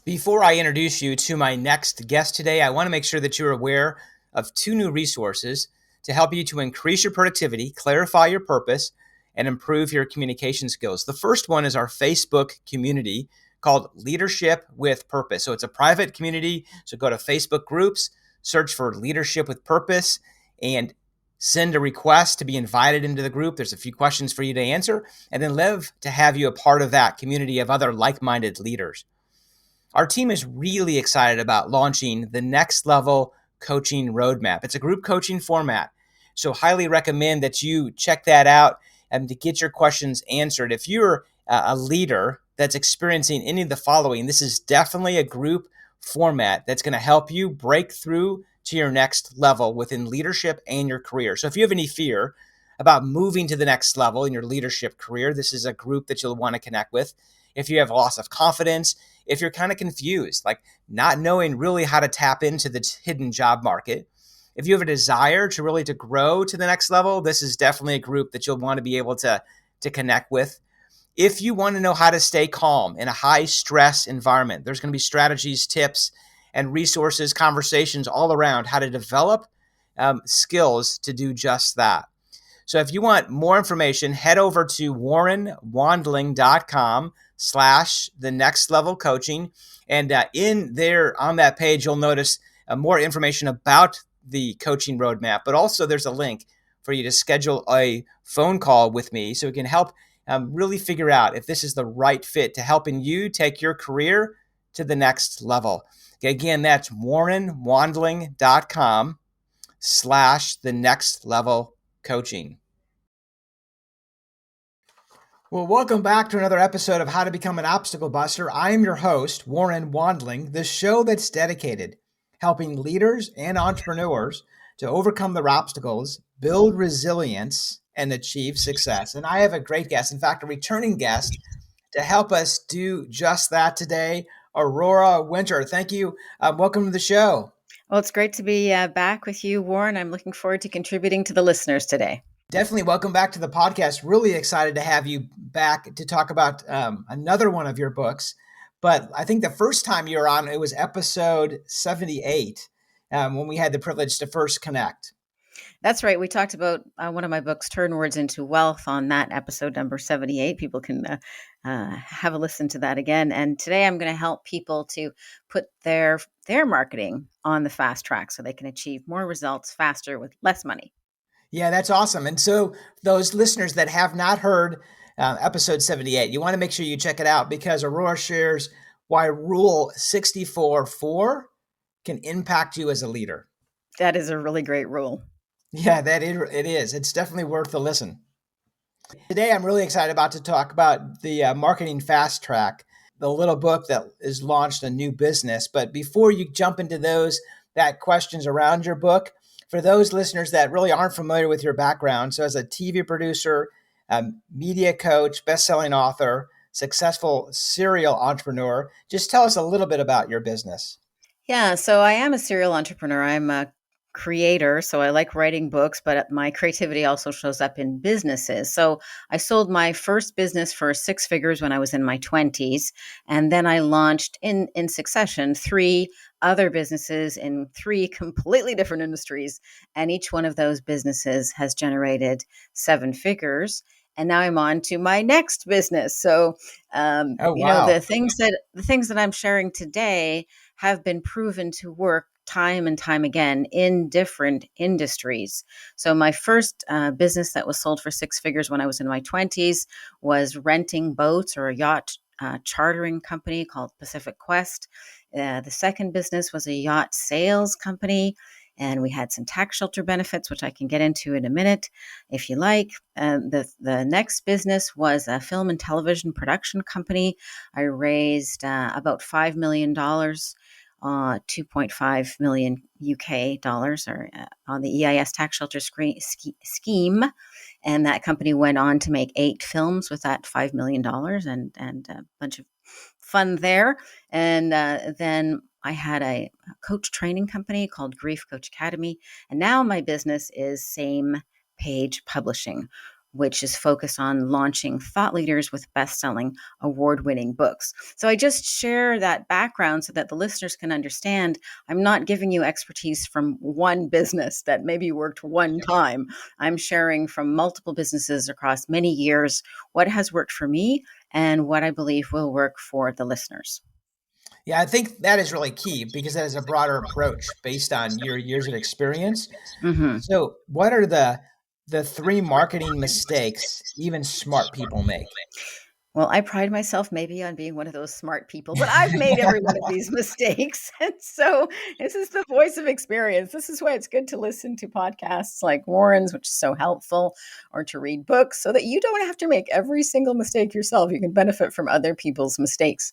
Before I introduce you to my next guest today, I want to make sure that you're aware of two new resources to help you to increase your productivity, clarify your purpose, and improve your communication skills. The first one is our Facebook community called Leadership with Purpose. So it's a private community. So go to Facebook groups, search for Leadership with Purpose, and send a request to be invited into the group. There's a few questions for you to answer, and then live to have you a part of that community of other like-minded leaders. Our team is really excited about launching the Next Level Coaching Roadmap. It's a group coaching format, so highly recommend that you check that out and to get your questions answered. If you're a leader that's experiencing any of the following, this is definitely a group format that's going to help you break through to your next level within leadership and your career. So if you have any fear about moving to the next level in your leadership career, this is a group that you'll want to connect with. If you have loss of confidence, if you're kind of confused, like not knowing really how to tap into the hidden job market, if you have a desire to really to grow to the next level, this is definitely a group that you'll want to be able to connect with. If you want to know how to stay calm in a high stress environment, there's going to be strategies, tips, and resources, conversations all around how to develop skills to do just that. So if you want more information, head over to warrenwandling.com/the next level coaching. And in there on that page, you'll notice more information about the coaching roadmap, but also there's a link for you to schedule a phone call with me so we can help really figure out if this is the right fit to helping you take your career to the next level. Again, that's warrenwandling.com/the next level coaching. Well, welcome back to another episode of How to Become an Obstacle Buster. I am your host, Warren Wandling, the show that's dedicated helping leaders and entrepreneurs to overcome their obstacles, build resilience, and achieve success. And I have a great guest, in fact, a returning guest to help us do just that today, Aurora Winter. Thank you. Welcome to the show. Well, it's great to be back with you, Warren. I'm looking forward to contributing to the listeners today. Definitely welcome back to the podcast. Really excited to have you back to talk about another one of your books. But I think the first time you were on, it was episode 78 when we had the privilege to first connect. That's right. We talked about one of my books, Turn Words into Wealth, on that episode number 78. People can have a listen to that again. And today I'm going to help people to put their marketing on the fast track so they can achieve more results faster with less money. Yeah, that's awesome. And so those listeners that have not heard episode 78, you want to make sure you check it out because Aurora shares why Rule 64.4 can impact you as a leader. That is a really great rule. Yeah, it is. It's definitely worth the listen. Today, I'm really excited about to talk about the Marketing Fast Track, the little book that is launched a new business. But before you jump into that questions around your book, for those listeners that really aren't familiar with your background, so as a TV producer, media coach, best-selling author, successful serial entrepreneur, just tell us a little bit about your business. Yeah, so I am a serial entrepreneur. I'm a creator, so I like writing books, but my creativity also shows up in businesses. So I sold my first business for 6 figures when I was in my 20s, and then I launched in succession 3 other businesses in 3 completely different industries, and each one of those businesses has generated 7 figures. And now I'm on to my next business. So, the things that I'm sharing today have been proven to work time and time again in different industries. So my first business that was sold for 6 figures when I was in my 20s was renting boats or a yacht chartering company called Pacific Quest. The second business was a yacht sales company, and we had some tax shelter benefits, which I can get into in a minute if you like. The next business was a film and television production company. I raised about $5 million. 2.5 million UK dollars or on the EIS tax shelter scheme. And that company went on to make 8 films with that $5 million and a bunch of fun there. And then I had a coach training company called Grief Coach Academy. And now my business is Same Page Publishing, which is focused on launching thought leaders with best-selling, award-winning books. So I just share that background so that the listeners can understand I'm not giving you expertise from one business that maybe worked one time. I'm sharing from multiple businesses across many years what has worked for me and what I believe will work for the listeners. Yeah, I think that is really key because that is a broader approach based on your years of experience. Mhm. So, what are the three marketing mistakes even smart people make? Well, I pride myself maybe on being one of those smart people, but I've made every one of these mistakes. And so this is the voice of experience. This is why it's good to listen to podcasts like Warren's, which is so helpful, or to read books so that you don't have to make every single mistake yourself. You can benefit from other people's mistakes.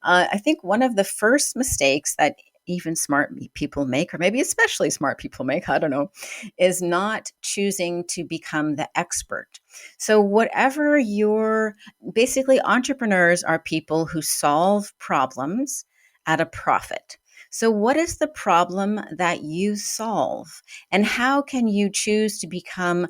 I think one of the first mistakes that even smart people make, or maybe especially smart people make, I don't know, is not choosing to become the expert. So, whatever your basically, entrepreneurs are people who solve problems at a profit. So, what is the problem that you solve? And how can you choose to become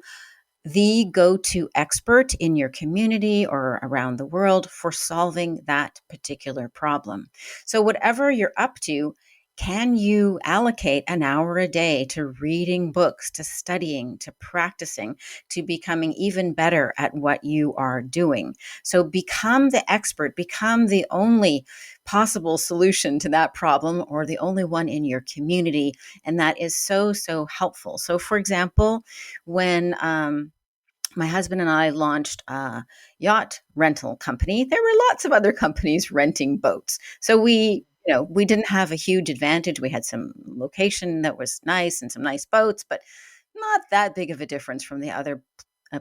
the go to expert in your community or around the world for solving that particular problem? So, whatever you're up to, can you allocate an hour a day to reading books, to studying, to practicing, to becoming even better at what you are doing? So, become the expert, become the only possible solution to that problem or the only one in your community. And that is so, so helpful. So, for example, when my husband and I launched a yacht rental company. There were lots of other companies renting boats. So we didn't have a huge advantage. We had some location that was nice and some nice boats, but not that big of a difference from the other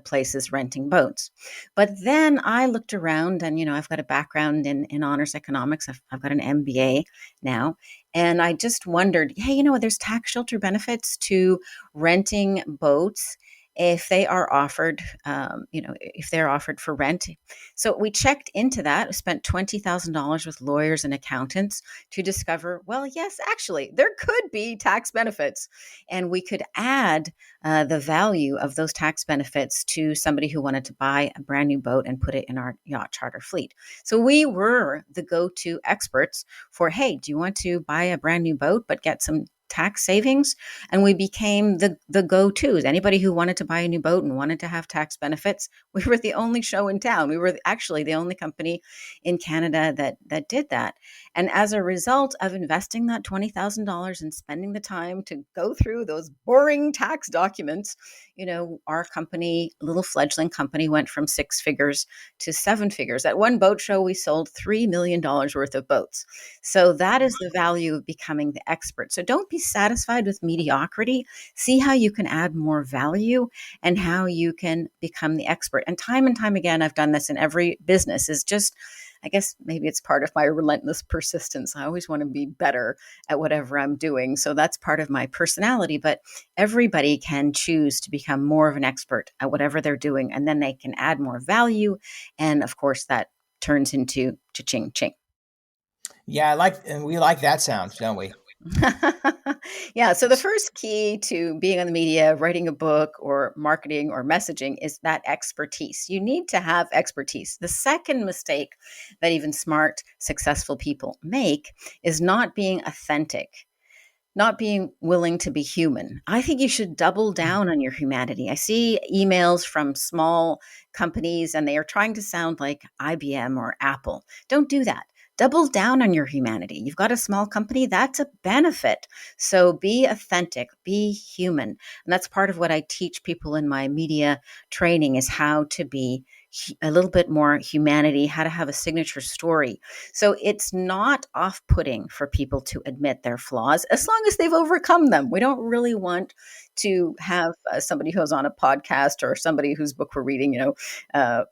places renting boats. But then I looked around and, I've got a background in honors economics. I've got an MBA now. And I just wondered, hey, there's tax shelter benefits to renting boats if they are offered, if they're offered for rent. So we checked into that, spent $20,000 with lawyers and accountants to discover, well, yes, actually, there could be tax benefits. And we could add the value of those tax benefits to somebody who wanted to buy a brand new boat and put it in our yacht charter fleet. So we were the go-to experts for, hey, do you want to buy a brand new boat but get some tax savings? And we became the go-tos. Anybody who wanted to buy a new boat and wanted to have tax benefits, we were the only show in town. We were actually the only company in Canada that did that. And as a result of investing that $20,000 and spending the time to go through those boring tax documents, our company, little fledgling company, went from six figures to seven figures. At one boat show, we sold $3 million worth of boats. So that is the value of becoming the expert. So don't be satisfied with mediocrity. See how you can add more value and how you can become the expert. And time again, I've done this in every business, is just, I guess maybe it's part of my relentless persistence. I always want to be better at whatever I'm doing. So that's part of my personality. But everybody can choose to become more of an expert at whatever they're doing. And then they can add more value. And of course, that turns into cha-ching, ching. Yeah, and we like that sound, don't we? Yeah. So the first key to being on the media, writing a book or marketing or messaging is that expertise. You need to have expertise. The second mistake that even smart, successful people make is not being authentic, not being willing to be human. I think you should double down on your humanity. I see emails from small companies and they are trying to sound like IBM or Apple. Don't do that. Double down on your humanity. You've got a small company, that's a benefit. So be authentic, be human. And that's part of what I teach people in my media training is how to be a little bit more humanity, how to have a signature story. So it's not off putting for people to admit their flaws as long as they've overcome them. We don't really want to have somebody who's on a podcast or somebody whose book we're reading, uh,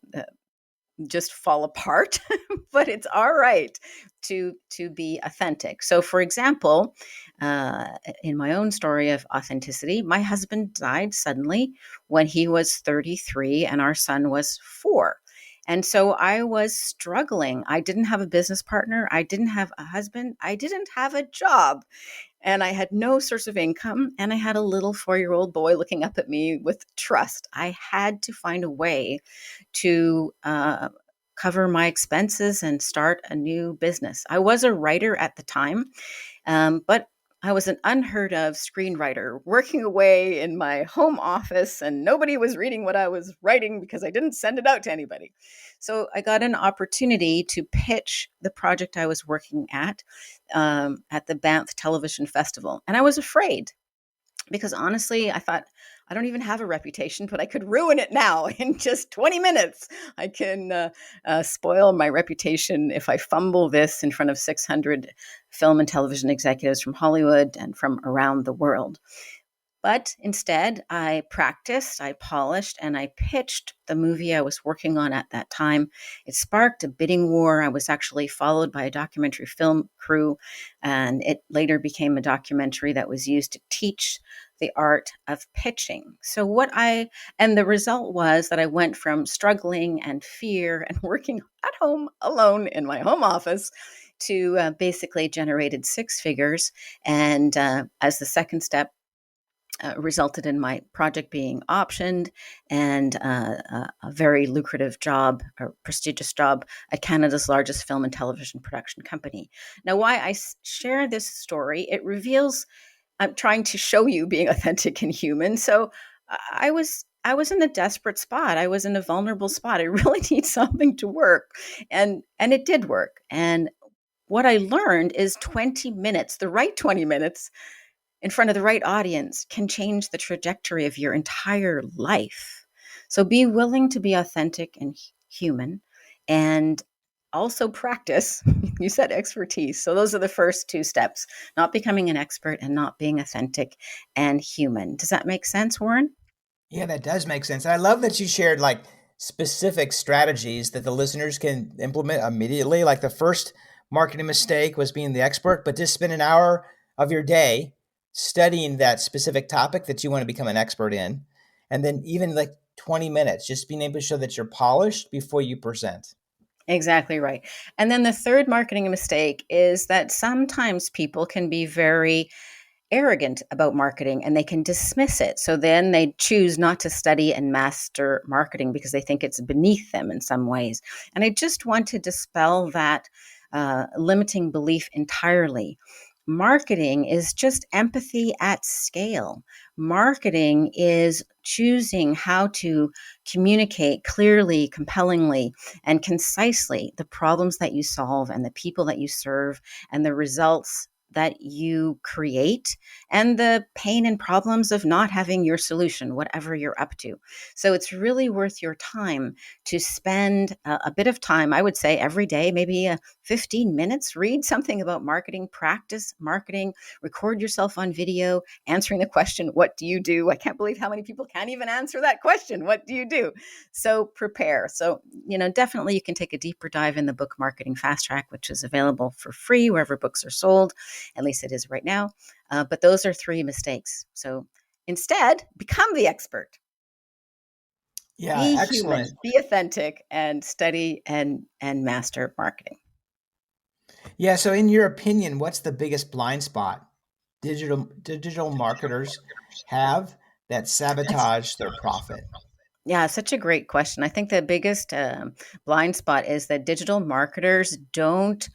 just fall apart. But it's all right to be authentic. So, for example, uh, in my own story of authenticity, my husband died suddenly when he was 33 and our son was 4. And so I was struggling. I didn't have a business partner. I didn't have a husband. I didn't have a job. and I had no source of income, and I had a little 4-year-old boy looking up at me with trust. I had to find a way to cover my expenses and start a new business. I was a writer at the time, but I was an unheard of screenwriter working away in my home office, and nobody was reading what I was writing because I didn't send it out to anybody. So I got an opportunity to pitch the project I was working at the Banff Television Festival. And I was afraid because honestly, I thought, I don't even have a reputation, but I could ruin it now in just 20 minutes. I can spoil my reputation if I fumble this in front of 600 film and television executives from Hollywood and from around the world. But instead, I practiced, I polished, and I pitched the movie I was working on at that time. It sparked a bidding war. I was actually followed by a documentary film crew, and it later became a documentary that was used to teach the art of pitching. And the result was that I went from struggling and fear and working at home alone in my home office to basically generated six figures. And as the second step, resulted in my project being optioned and a very lucrative job, a prestigious job at Canada's largest film and television production company. Now, why I share this story, it reveals I'm trying to show you being authentic and human. So I was in a desperate spot. I was in a vulnerable spot. I really need something to work, and it did work. And what I learned is 20 minutes, the right 20 minutes in front of the right audience can change the trajectory of your entire life. So be willing to be authentic and human, and also practice. You said expertise. So those are the first two steps, not becoming an expert and not being authentic and human. Does that make sense, Warren? Yeah, that does make sense. And I love that you shared like specific strategies that the listeners can implement immediately. Like the first marketing mistake was being the expert, but just spend an hour of your day studying that specific topic that you want to become an expert in. And then even like 20 minutes, just being able to show that you're polished before you present. Exactly right. And then the third marketing mistake is that sometimes people can be very arrogant about marketing and they can dismiss it. So then they choose not to study and master marketing because they think it's beneath them in some ways. And I just want to dispel that limiting belief entirely. Marketing is just empathy at scale. Marketing is choosing how to communicate clearly, compellingly, and concisely the problems that you solve and the people that you serve and the results that you create and the pain and problems of not having your solution, whatever you're up to. So it's really worth your time to spend a bit of time, I would say every day, maybe 15 minutes, read something about marketing, practice marketing, record yourself on video, answering the question, what do you do? I can't believe how many people can't even answer that question. What do you do? So prepare. So, definitely you can take a deeper dive in the book Marketing Fast Track, which is available for free wherever books are sold. At least it is right now. But those are three mistakes. So instead, become the expert. Yeah, Be human, excellent. be authentic, and study and master marketing. Yeah, so in your opinion, what's the biggest blind spot digital marketers have that sabotage their profit? Yeah, such a great question. I think the biggest blind spot is that digital marketers don't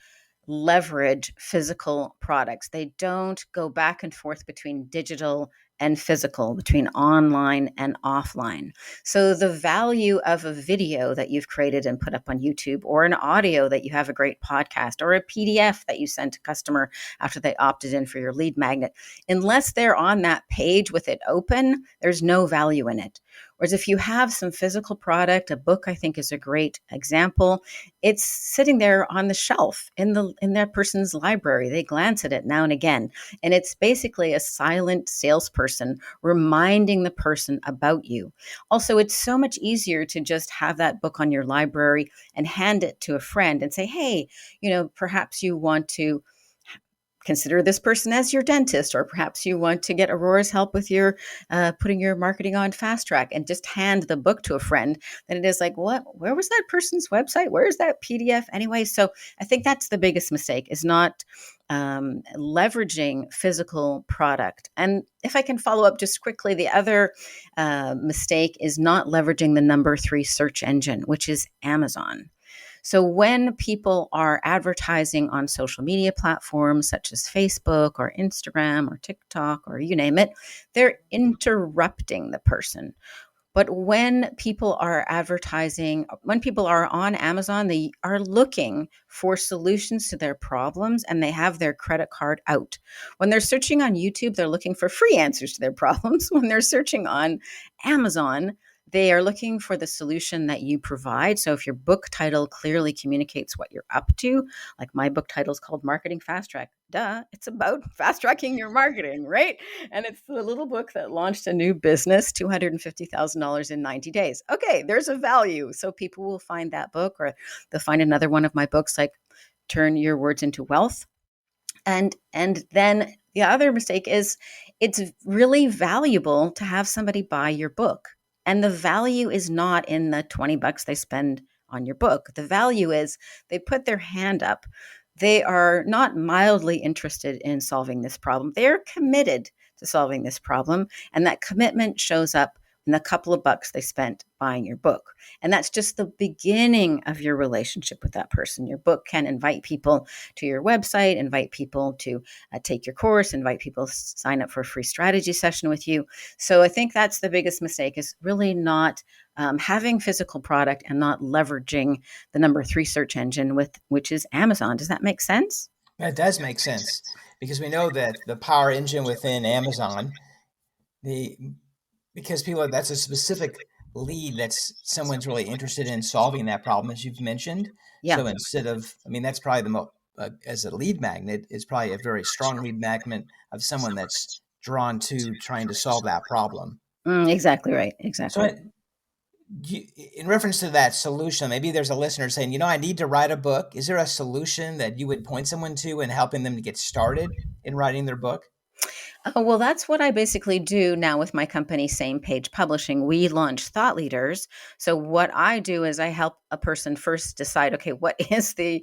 leverage physical products. They don't go back and forth between digital and physical, between online and offline. So the value of a video that you've created and put up on YouTube, or an audio that you have a great podcast, or a PDF that you sent a customer after they opted in for your lead magnet, unless they're on that page with it open, there's no value in it. Whereas if you have some physical product, a book I think is a great example, it's sitting there on the shelf in that person's library. They glance at it now and again, and it's basically a silent salesperson reminding the person about you. Also, it's so much easier to just have that book on your library and hand it to a friend and say, hey, perhaps you want to consider this person as your dentist, or perhaps you want to get Aurora's help with your putting your marketing on fast track, and just hand the book to a friend, then it is like, what, where was that person's website? Where is that PDF anyway? So I think that's the biggest mistake, is not leveraging physical product. And if I can follow up just quickly, the other mistake is not leveraging the number 3 search engine, which is Amazon. So when people are advertising on social media platforms such as Facebook or Instagram or TikTok or you name it, they're interrupting the person. But when people are advertising, when people are on Amazon, they are looking for solutions to their problems and they have their credit card out. When they're searching on YouTube, they're looking for free answers to their problems. When they're searching on Amazon, they are looking for the solution that you provide. So if your book title clearly communicates what you're up to, like my book title is called Marketing Fast Track. Duh, it's about fast tracking your marketing, right? And it's the little book that launched a new business, $250,000 in 90 days. Okay, there's a value. So people will find that book, or they'll find another one of my books like Turn Your Words into Wealth. And then the other mistake is, it's really valuable to have somebody buy your book. And the value is not in the $20 they spend on your book. The value is they put their hand up. They are not mildly interested in solving this problem. They're committed to solving this problem. And that commitment shows up in the couple of bucks they spent buying your book. And that's just the beginning of your relationship with that person. Your book can invite people to your website, invite people to take your course, invite people to sign up for a free strategy session with you. So I think that's the biggest mistake, is really not having physical product and not leveraging the number 3 search engine, which is Amazon. Does that make sense? That does make sense, because we know that the power engine within Amazon, the because people, that's a specific lead, that's someone's really interested in solving that problem, as you've mentioned. Yeah. So instead of, I mean, that's probably the most, as a lead magnet, is probably a very strong lead magnet of someone that's drawn to trying to solve that problem. Exactly right. So Exactly. in reference to that solution, maybe there's a listener saying, I need to write a book. Is there a solution that you would point someone to in helping them to get started in writing their book? Oh, well, that's what I basically do now with my company, Same Page Publishing. We launch thought leaders. So, what I do is I help a person first decide, okay, what is the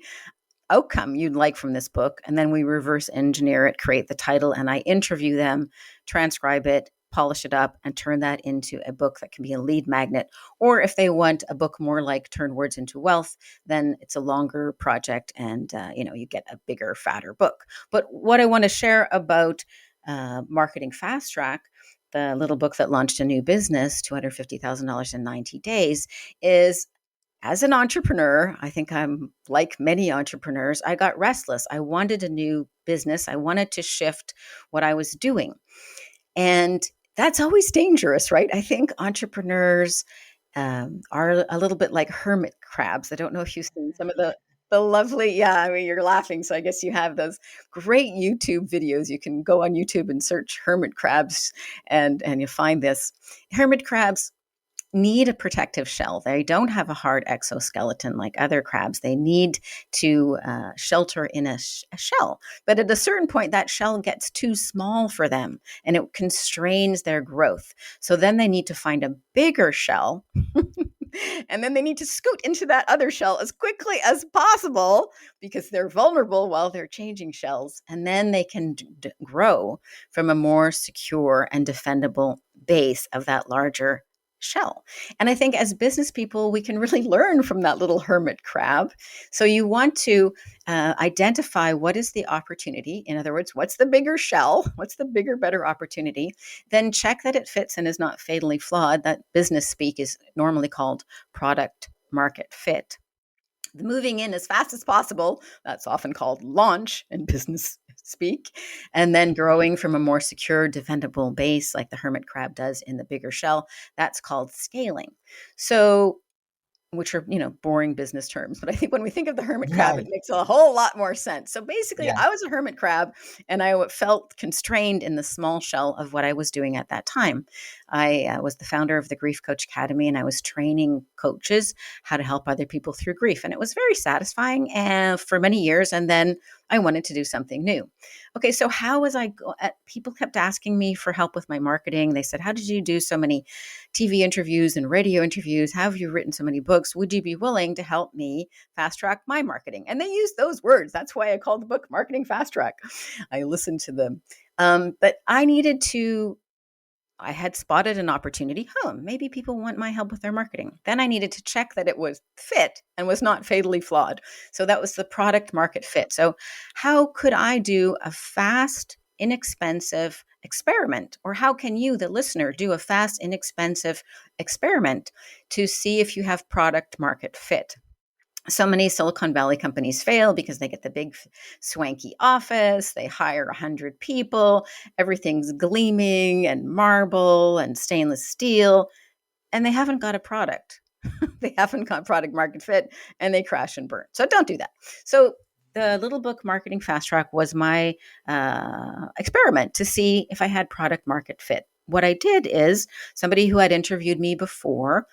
outcome you'd like from this book? And then we reverse engineer it, create the title, and I interview them, transcribe it, polish it up, and turn that into a book that can be a lead magnet. Or if they want a book more like Turn Words into Wealth, then it's a longer project, and you get a bigger, fatter book. But what I want to share about Marketing Fast Track, the little book that launched a new business, $250,000 in 90 days, is, as an entrepreneur, I think I'm like many entrepreneurs, I got restless. I wanted a new business. I wanted to shift what I was doing. And that's always dangerous, right? I think entrepreneurs are a little bit like hermit crabs. I don't know if you've seen some of the lovely, yeah, I mean, you're laughing. So I guess you have those great YouTube videos. You can go on YouTube and search hermit crabs, and you find this. Hermit crabs need a protective shell. They don't have a hard exoskeleton like other crabs. They need to shelter in a shell. But at a certain point, that shell gets too small for them and it constrains their growth. So then they need to find a bigger shell. And then they need to scoot into that other shell as quickly as possible because they're vulnerable while they're changing shells. And then they can grow from a more secure and defendable base of that larger shell. And I think as business people, we can really learn from that little hermit crab. So you want to identify what is the opportunity. In other words, what's the bigger shell? What's the bigger, better opportunity? Then check that it fits and is not fatally flawed. That business speak is normally called product market fit. The moving in as fast as possible, that's often called launch in business speak, and then growing from a more secure, defendable base like the hermit crab does in the bigger shell, that's called scaling. So, which are, boring business terms. But I think when we think of the hermit crab, it Right. makes a whole lot more sense. So basically, Yeah. I was a hermit crab and I felt constrained in the small shell of what I was doing at that time. I was the founder of the Grief Coach Academy, and I was training coaches how to help other people through grief. And it was very satisfying for many years. And then I wanted to do something new. Okay, so how was people kept asking me for help with my marketing. They said, how did you do so many TV interviews and radio interviews? How have you written so many books? Would you be willing to help me fast track my marketing? And they used those words. That's why I called the book Marketing Fast Track. I listened to them. But I had spotted an opportunity. Maybe people want my help with their marketing. Then I needed to check that it was fit and was not fatally flawed. So that was the product market fit. So how could I do a fast, inexpensive experiment? Or how can you, the listener, do a fast, inexpensive experiment to see if you have product market fit? So many Silicon Valley companies fail because they get the big swanky office, they hire 100 people, everything's gleaming and marble and stainless steel, and they haven't got a product. They haven't got product market fit, and they crash and burn. So don't do that. So the little book Marketing Fast Track was my experiment to see if I had product market fit. What I did is somebody who had interviewed me before,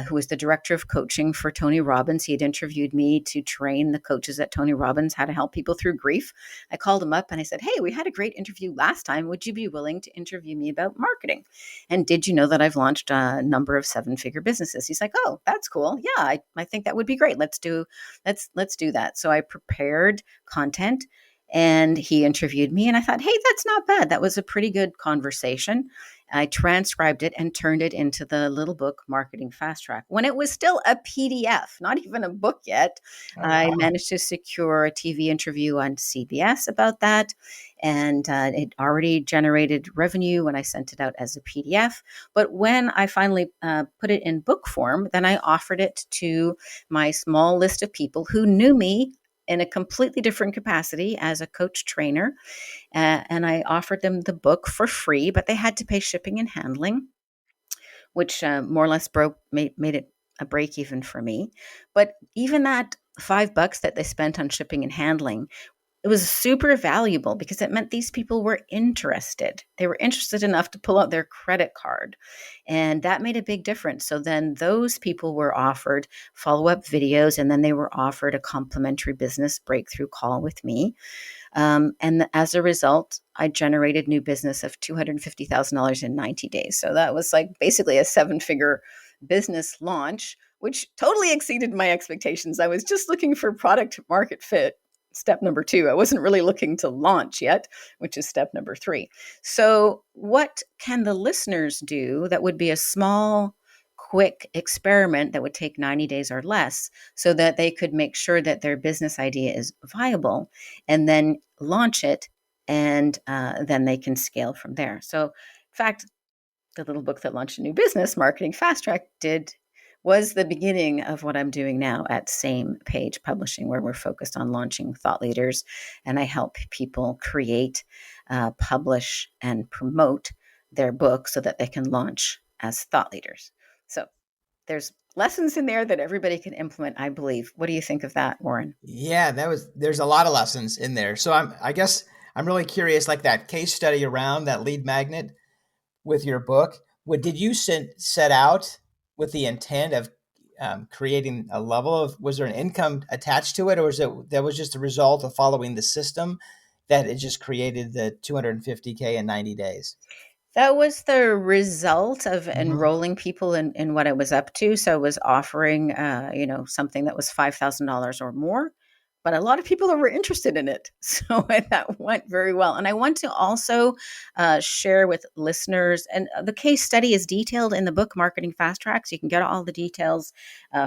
who was the director of coaching for Tony Robbins. He had interviewed me to train the coaches at Tony Robbins how to help people through grief. I called him up and I said, hey, we had a great interview last time. Would you be willing to interview me about marketing? And did you know that I've launched a number of 7-figure businesses? He's like, oh, that's cool. Yeah, I think that would be great. Let's do that. So I prepared content and he interviewed me and I thought, hey, that's not bad. That was a pretty good conversation. I transcribed it and turned it into the little book Marketing Fast Track. When it was still a PDF, not even a book yet, Oh, I wow. managed to secure a TV interview on CBS about that. And it already generated revenue when I sent it out as a PDF. But when I finally put it in book form, then I offered it to my small list of people who knew me in a completely different capacity as a coach trainer. And I offered them the book for free, but they had to pay shipping and handling, which more or less made it a break even for me. But even that $5 that they spent on shipping and handling, it was super valuable because it meant these people were interested. They were interested enough to pull out their credit card. And that made a big difference. So then those people were offered follow-up videos, and then they were offered a complimentary business breakthrough call with me. And as a result, I generated new business of $250,000 in 90 days. So that was like basically a 7-figure business launch, which totally exceeded my expectations. I was just looking for product market fit. Step number 2. I wasn't really looking to launch yet, which is step number 3. So what can the listeners do that would be a small, quick experiment that would take 90 days or less so that they could make sure that their business idea is viable and then launch it, and then they can scale from there. So, in fact, the little book that launched a new business, Marketing Fast Track, was the beginning of what I'm doing now at Same Page Publishing, where we're focused on launching thought leaders, and I help people create, publish, and promote their book so that they can launch as thought leaders. So there's lessons in there that everybody can implement, I believe. What do you think of that, Warren? Yeah, there's a lot of lessons in there. So I guess I'm really curious, like that case study around that lead magnet with your book. Did you set out with the intent of creating a level of, was there an income attached to it, or was it that was just a result of following the system that it just created the 250K in 90 days? That was the result of Hmm. enrolling people in what I was up to. So I was offering, something that was $5,000 or more, but a lot of people were interested in it. So that went very well. And I want to also share with listeners, and the case study is detailed in the book Marketing Fast Track. So you can get all the details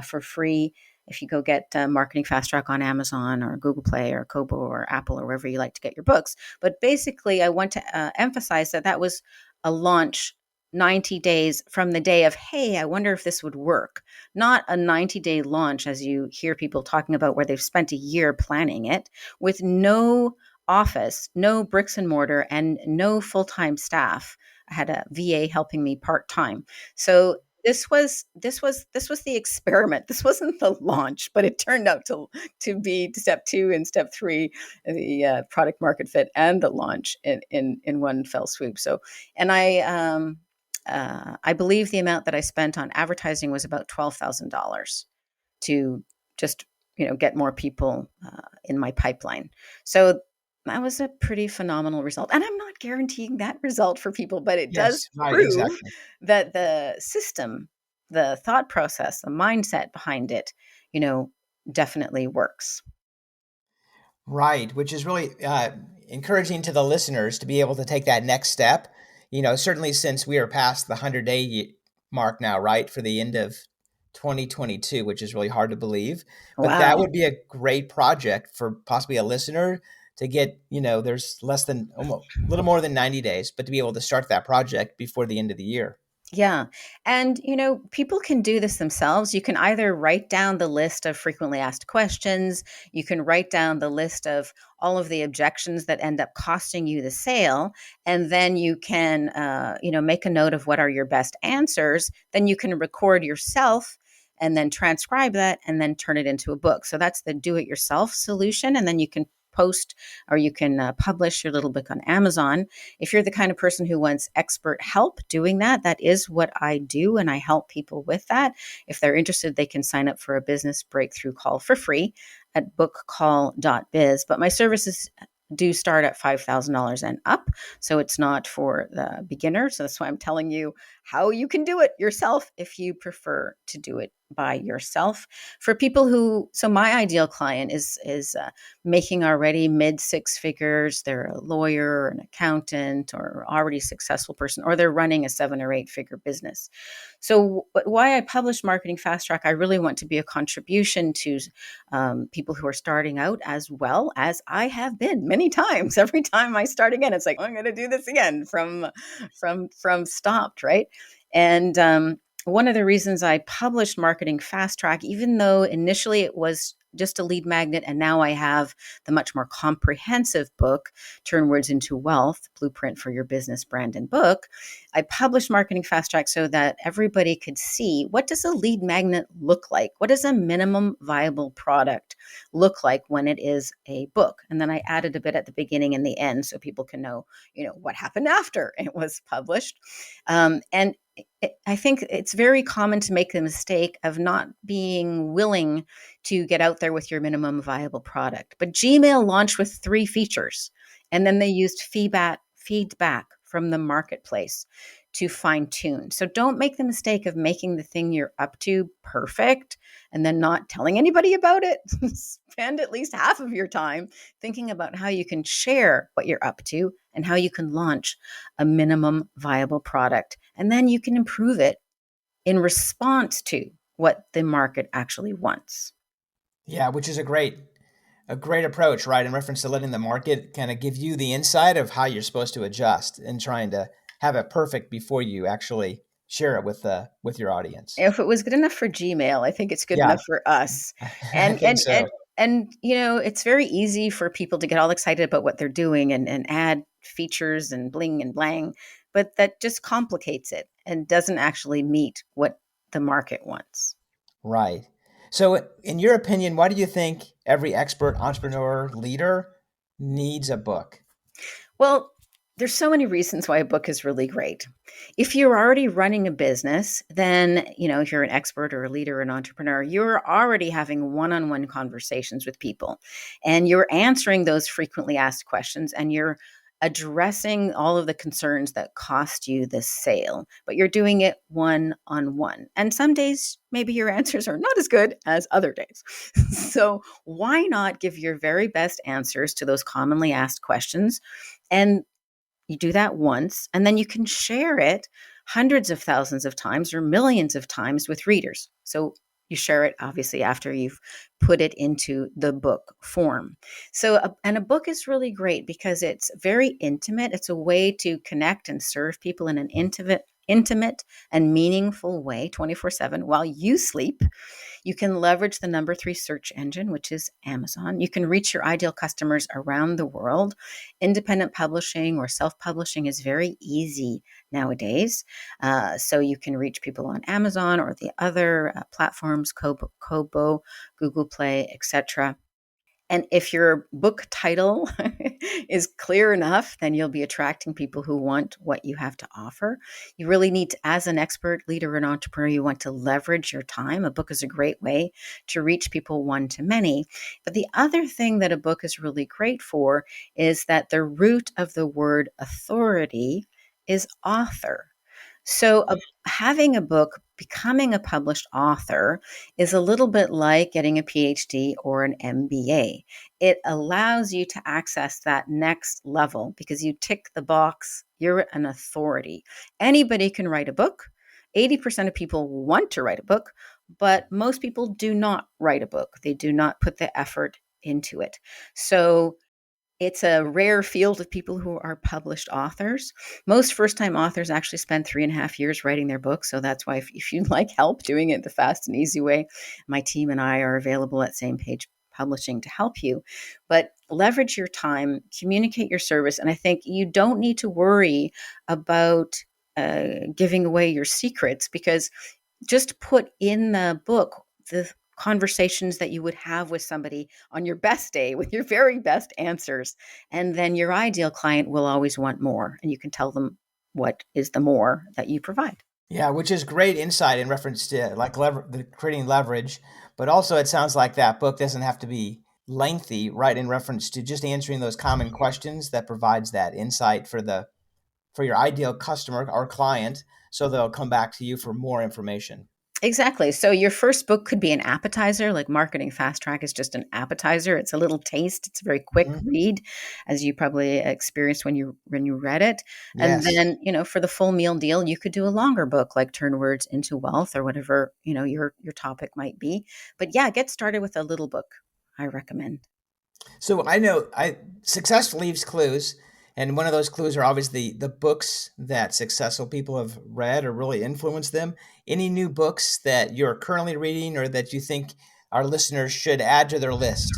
for free if you go get Marketing Fast Track on Amazon or Google Play or Kobo or Apple or wherever you like to get your books. But basically, I want to emphasize that was a launch 90 days from the day of, hey, I wonder if this would work. Not a 90-day launch, as you hear people talking about, where they've spent a year planning it with no office, no bricks and mortar, and no full-time staff. I had a VA helping me part-time. So this was the experiment. This wasn't the launch, but it turned out to be step 2 and step 3, the product market fit and the launch in one fell swoop. So, and I believe the amount that I spent on advertising was about $12,000 to just get more people in my pipeline. So that was a pretty phenomenal result. And I'm not guaranteeing that result for people, but it does Yes, right, prove exactly. that the system, the thought process, the mindset behind it, you know, definitely works. Right, which is really encouraging to the listeners to be able to take that next step. Certainly since we are past the 100-day mark now, right, for the end of 2022, which is really hard to believe. But that Wow. would be a great project for possibly a listener to get, there's less than almost a little more than 90 days, but to be able to start that project before the end of the year. Yeah. And, people can do this themselves. You can either write down the list of frequently asked questions, you can write down the list of all of the objections that end up costing you the sale, and then you can, make a note of what are your best answers. Then you can record yourself and then transcribe that and then turn it into a book. So that's the do it yourself solution. And then you can post or you can publish your little book on Amazon. If you're the kind of person who wants expert help doing that, that is what I do. And I help people with that. If they're interested, they can sign up for a business breakthrough call for free at bookcall.biz. But my services do start at $5,000 and up. So it's not for the beginner. So that's why I'm telling you how you can do it yourself if you prefer to do it by yourself. For people who, so my ideal client is making already mid six figures. They're a lawyer, an accountant, or already successful person, or they're running a 7 or 8 figure business. So why I publish Marketing Fast Track, I really want to be a contribution to people who are starting out, as well as I have been many times. Every time I start again, it's like, oh, I'm going to do this again from stopped, right? And one of the reasons I published Marketing Fast Track, even though initially it was just a lead magnet, and now I have the much more comprehensive book, Turn Words into Wealth, Blueprint for Your Business, Brand, and Book. I published Marketing Fast Track so that everybody could see, what does a lead magnet look like? What does a minimum viable product look like when it is a book? And then I added a bit at the beginning and the end so people can know, what happened after it was published. And I think it's very common to make the mistake of not being willing to get out there with your minimum viable product. But Gmail launched with 3 features, and then they used feedback from the marketplace to fine tune. So don't make the mistake of making the thing you're up to perfect and then not telling anybody about it. Spend at least half of your time thinking about how you can share what you're up to and how you can launch a minimum viable product. And then you can improve it in response to what the market actually wants. Yeah, which is a great approach, right? In reference to letting the market kind of give you the insight of how you're supposed to adjust and trying to have it perfect before you actually share it with your audience. If it was good enough for Gmail, I think it's good Yeah, enough for us. I And think so. it's very easy for people to get all excited about what they're doing and add features and bling and blang, but that just complicates it and doesn't actually meet what the market wants. Right. So, in your opinion, why do you think every expert entrepreneur leader needs a book? Well, there's so many reasons why a book is really great. If you're already running a business, then, if you're an expert or a leader, an entrepreneur, you're already having one-on-one conversations with people and you're answering those frequently asked questions and you're addressing all of the concerns that cost you the sale, but you're doing it one-on-one. And some days, maybe your answers are not as good as other days. So why not give your very best answers to those commonly asked questions? And you do that once, and then you can share it hundreds of thousands of times or millions of times with readers. So you share it obviously after you've put it into the book form. So, and a book is really great because it's very intimate. It's a way to connect and serve people in an intimate and meaningful way 24/7 while you sleep. You can leverage the number 3 search engine, which is Amazon. You can reach your ideal customers around the world. Independent publishing or self-publishing is very easy nowadays. So you can reach people on Amazon or the other platforms, Kobo, Google Play, etc. And if your book title is clear enough, then you'll be attracting people who want what you have to offer. You really need to, as an expert leader and entrepreneur, you want to leverage your time. A book is a great way to reach people one to many. But the other thing that a book is really great for is that the root of the word authority is author. So, having a book, becoming a published author, is a little bit like getting a PhD or an MBA. It allows you to access that next level because you tick the box, you're an authority. Anybody can write a book. 80% of people want to write a book, but most people do not write a book. They do not put the effort into it. So, it's a rare field of people who are published authors. Most first time authors actually spend 3.5 years writing their book. So that's why, if you'd like help doing it the fast and easy way, my team and I are available at Same Page Publishing to help you. But leverage your time, communicate your service. And I think you don't need to worry about giving away your secrets, because just put in the book the conversations that you would have with somebody on your best day with your very best answers. And then your ideal client will always want more. And you can tell them what is the more that you provide. Yeah, which is great insight in reference to like creating leverage, but also it sounds like that book doesn't have to be lengthy, right? In reference to just answering those common questions, that provides that insight for your ideal customer or client, so they'll come back to you for more information. Exactly. So your first book could be an appetizer, like Marketing Fast Track is just an appetizer. It's a little taste. It's a very quick Mhm. read, as you probably experienced when you read it. And Yes. then, for the full meal deal, you could do a longer book like Turn Words into Wealth or whatever, your topic might be. But yeah, get started with a little book. I recommend. So I know I success leaves clues, and one of those clues are obviously the books that successful people have read or really influenced them. Any new books that you're currently reading or that you think our listeners should add to their list?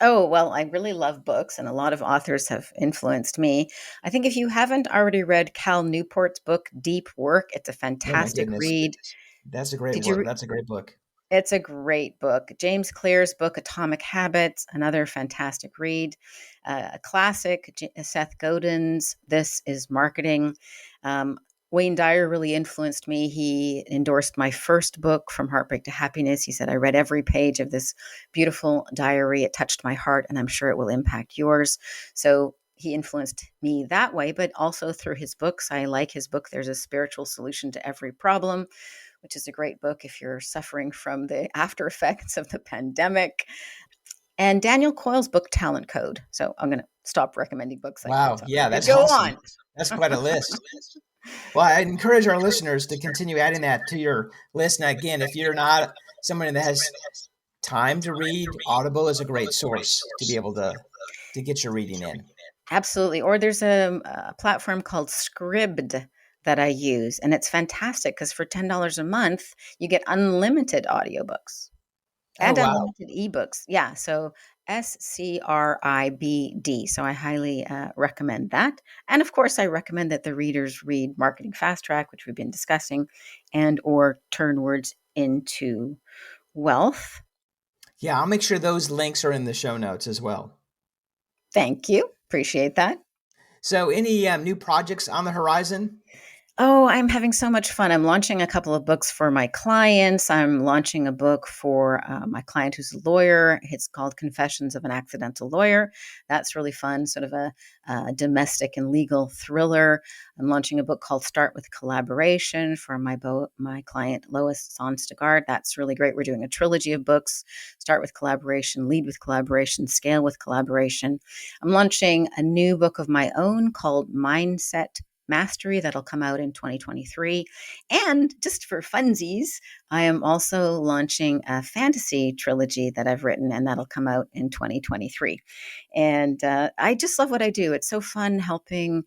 Oh, well, I really love books, and a lot of authors have influenced me. I think if you haven't already read Cal Newport's book, Deep Work, it's a Oh my fantastic goodness, read. that's a great Did you? work. That's a great book. It's a great book. James Clear's book, Atomic Habits, another fantastic read. A classic, Seth Godin's This is Marketing. Um, Wayne Dyer really influenced me. He endorsed my first book, From Heartbreak to Happiness. He said, I read every page of this beautiful diary. It touched my heart, and I'm sure it will impact yours. So he influenced me that way, but also through his books. I like his book, There's a Spiritual Solution to Every Problem, which is a great book if you're suffering from the after effects of the pandemic. And Daniel Coyle's book, Talent Code. So I'm going to stop recommending books like that. Wow, So yeah, I that's could go awesome. on. That's quite a list. Well, I encourage our listeners to continue adding that to your list. And again, if you're not someone that has time to read, Audible is a great source to be able to get your reading in. Absolutely. Or there's a platform called Scribd that I use, and it's fantastic because for $10 a month, you get unlimited audiobooks Oh and wow. unlimited ebooks. Yeah. So Scribd. So I highly recommend that. And of course, I recommend that the readers read Marketing Fast Track, which we've been discussing, and or Turn Words into Wealth. Yeah, I'll make sure those links are in the show notes as well. Thank you. Appreciate that. So, any new projects on the horizon? Oh, I'm having so much fun. I'm launching a couple of books for my clients. I'm launching a book for my client who's a lawyer. It's called Confessions of an Accidental Lawyer. That's really fun, sort of a domestic and legal thriller. I'm launching a book called Start with Collaboration for my client Lois Sonstagard. That's really great. We're doing a trilogy of books: Start with Collaboration, Lead with Collaboration, Scale with Collaboration. I'm launching a new book of my own called Mindset Mastery that'll come out in 2023. And just for funsies, I am also launching a fantasy trilogy that I've written, and that'll come out in 2023. And I just love what I do. It's so fun helping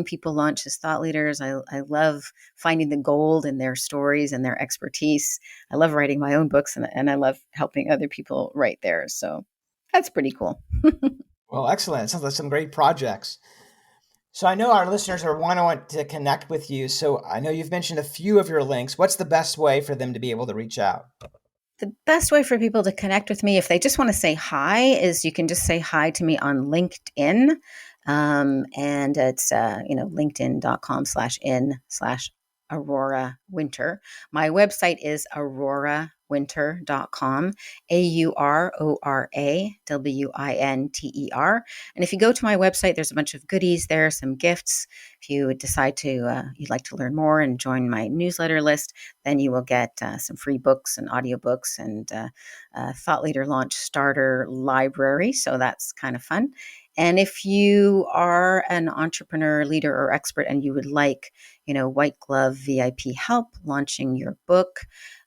people launch as thought leaders. I love finding the gold in their stories and their expertise. I love writing my own books, and I love helping other people write theirs. So that's pretty cool. Well, excellent. It sounds like some great projects. So, I know our listeners are want to connect with you. So, I know you've mentioned a few of your links. What's the best way for them to be able to reach out? The best way for people to connect with me, if they just want to say hi, is you can just say hi to me on LinkedIn. And it's, linkedin.com/in/Aurora Winter. My website is aurorawinter.com, AURORAWINTER. And if you go to my website, there's a bunch of goodies there, some gifts. If you decide you'd like to learn more and join my newsletter list, then you will get some free books and audiobooks and Thought Leader Launch Starter Library. So that's kind of fun. And if you are an entrepreneur, leader, or expert, and you would like, white glove VIP help launching your book,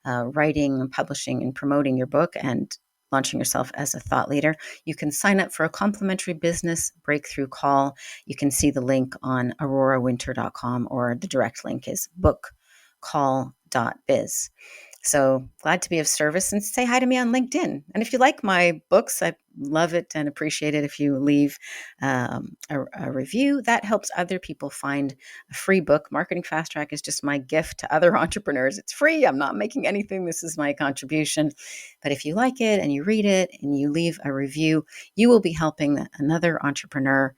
writing and publishing and promoting your book, and launching yourself as a thought leader, you can sign up for a complimentary business breakthrough call. You can see the link on aurorawinter.com, or the direct link is bookcall.biz. So glad to be of service, and say hi to me on LinkedIn. And if you like my books, I love it and appreciate it if you leave a review. That helps other people find a free book. Marketing Fast Track is just my gift to other entrepreneurs. It's free. I'm not making anything. This is my contribution. But if you like it and you read it and you leave a review, you will be helping another entrepreneur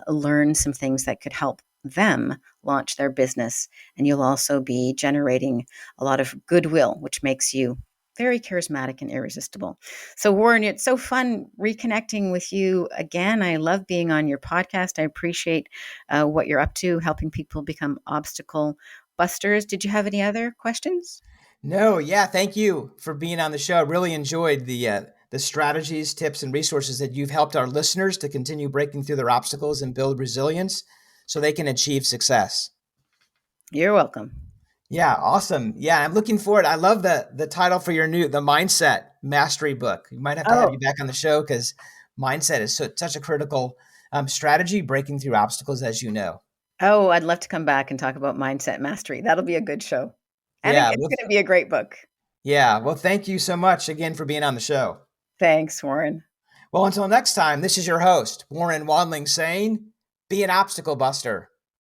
learn some things that could help them launch their business. And you'll also be generating a lot of goodwill, which makes you very charismatic and irresistible. So, Warren, it's so fun reconnecting with you again. I love being on your podcast. I appreciate what you're up to, helping people become obstacle busters. Did you have any other questions? No, yeah, thank you for being on the show. I really enjoyed the strategies, tips, and resources that you've helped our listeners to continue breaking through their obstacles and build resilience so they can achieve success. You're welcome. Yeah, awesome. Yeah, I'm looking forward. I love the title for your the mindset mastery book. You might have to have Oh, you back on the show because mindset is such a critical strategy breaking through obstacles, as you know. oh, I'd love to come back and talk about mindset mastery. That'll be a good show. And Yeah, it's well, going to be a great book. yeah. Well, thank you so much again for being on the show. Thanks, Warren. Well, until next time, this is your host, Warren Wandling, saying, be an obstacle buster.